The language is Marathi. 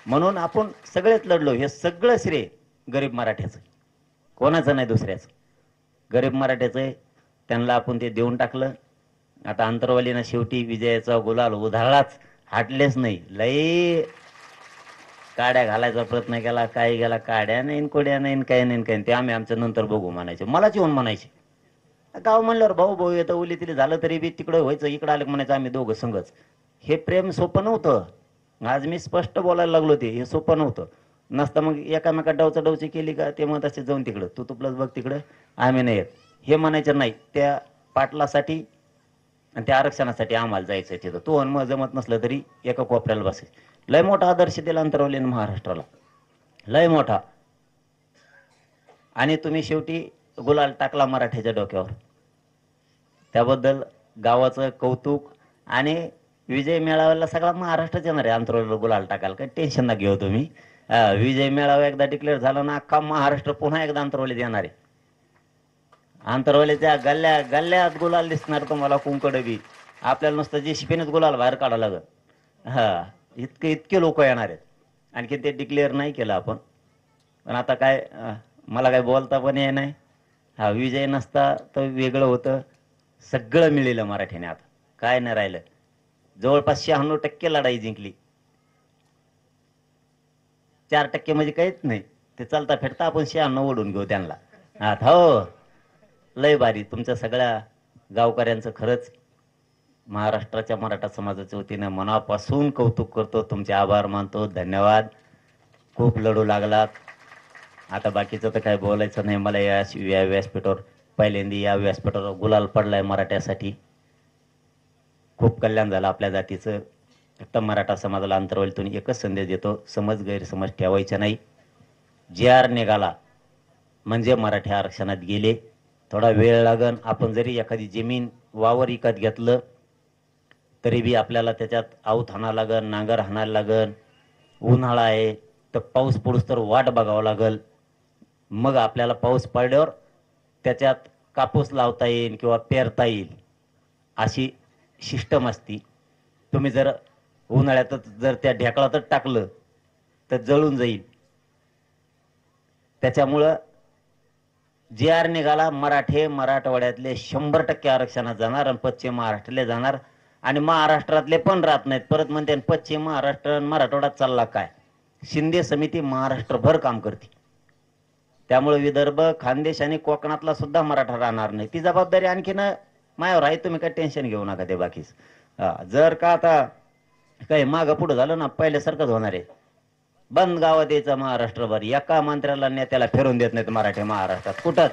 म्हणून आपण सगळेच लढलो. हे सगळं श्रेय गरीब मराठ्याचं, कोणाचं नाही, दुसऱ्याचं. गरीब मराठ्याचं आहे, त्यांना आपण ते देऊन टाकलं. आता अंतरवालीनं शेवटी विजयाचा गुलाल उधळलाच, हाटलेच नाही. लई काड्या घालायचा प्रयत्न केला, काही गेला, काड्या नाही, कोड्या नाही, काही नाही, काही. ते आम्ही आमचं नंतर बघू म्हणायचे, मलाच येऊन म्हणायचे. गाव म्हणल्यावर भाऊ भाऊ येतं, उली तिली झालं तरी बी तिकडं व्हायचं, इकडं आलं म्हणायचं आम्ही दोघं संघच. हे प्रेम सोपं नव्हतं. आज मी स्पष्ट बोलायला लागलो, ते हे सोपं नव्हतं. नसतं मग एकामेका डावचा डावची केली का ते मग तसे जाऊन तिकडं, तू तुपलंच बघ तिकडं, आम्ही नाही येत हे म्हणायचं नाही. त्या पाटलासाठी आणि त्या आरक्षणासाठी आम्हाला जायचं तिथं. तो मग जमत नसलं तरी एका कोपऱ्याला बसायचं. लय मोठा आदर्श दिला अंतरवलीनं महाराष्ट्राला, लय मोठा. आणि तुम्ही शेवटी गुलाल टाकला मराठ्याच्या डोक्यावर, त्याबद्दल गावाचं कौतुक. आणि विजय मेळाव्याला सगळा महाराष्ट्रात येणार आहे अंतरवलीला गुलाल टाकायला, काही टेन्शन ना घेऊ तुम्ही. विजय मेळावा एकदा डिक्लेअर झाला ना, अख्खा महाराष्ट्र पुन्हा एकदा अंतरवलीत येणार आहे. अंतरवलीच्या गल्ल्या गल्ल्यात गुलाल दिसणार तुम्हाला, कुंकड बी. आपल्याला नुसतं जेसीबीनेच गुलाल बाहेर काढावं लागत. इतके लोक येणार आहेत. आणखी ते डिक्लेअर नाही केलं आपण, पण आता काय, मला काय बोलता पण ये नाही. हा विजय नसता तर वेगळं होतं. सगळं मिळेलं मराठीने, आता काय नाही राहिलं. जवळपास 96% लढाई जिंकली. 4% म्हणजे काहीच नाही. ते चालता फेडता आपण 96 ओढून घेऊ त्यांना. हो, लय भारी. तुमच्या सगळ्या गावकऱ्यांचं खरंच महाराष्ट्राच्या मराठा समाजाच्या वतीनं मनापासून कौतुक करतो, तुमचे आभार मानतो, धन्यवाद. खूप लढू लागलात. आता बाकीचं तर काय बोलायचं नाही मला. या व्यासपीठावर पहिल्यांदा या व्यासपीठावर गुलाल पडलाय मराठ्यासाठी. खूप कल्याण झालं आपल्या जातीचं. फक्त मराठा समाजाला अंतरवलीतून एकच संदेश देतो, समज गैरसमज ठेवायचा नाही. JR निघाला म्हणजे मराठी आरक्षणात गेले. थोडा वेळ लागन. आपण जरी एखादी जमीन वावर विकत घेतलं तरी बी आपल्याला त्याच्यात आऊत हाणावं लागन, नांगर हाणायला लागन. उन्हाळा आहे तर पाऊस पडूस तर वाट बघावं लागल. मग आपल्याला पाऊस पडल्यावर त्याच्यात कापूस लावता येईल किंवा पेरता येईल, अशी सिस्टम असती. तुम्ही जर उन्हाळ्यात जर त्या ढेकळातच टाकलं तर जळून जाईल. त्याच्यामुळं JR निघाला. मराठवाड्यातले 100% आरक्षणात जाणार आणि पश्चिम महाराष्ट्रातले जाणार. आणि महाराष्ट्रातले पण राहत नाहीत. परत म्हणते पश्चिम महाराष्ट्र मराठवाड्यात चालला काय. शिंदे समिती महाराष्ट्रभर काम करते. त्यामुळे विदर्भ, खानदेश आणि कोकणातला सुद्धा मराठा राहणार नाही. ती जबाबदारी आणखीन मायावर आहे. तुम्ही काय टेन्शन घेऊ नका ते बाकीच. जर का आता काही मागं पुढं झालं ना, पहिल्यासारखंच होणार आहे. बंद गावात यायचं महाराष्ट्रभर. एका मंत्र्याला नेत्याला फिरून देत नाहीत मराठी महाराष्ट्रात कुठंच.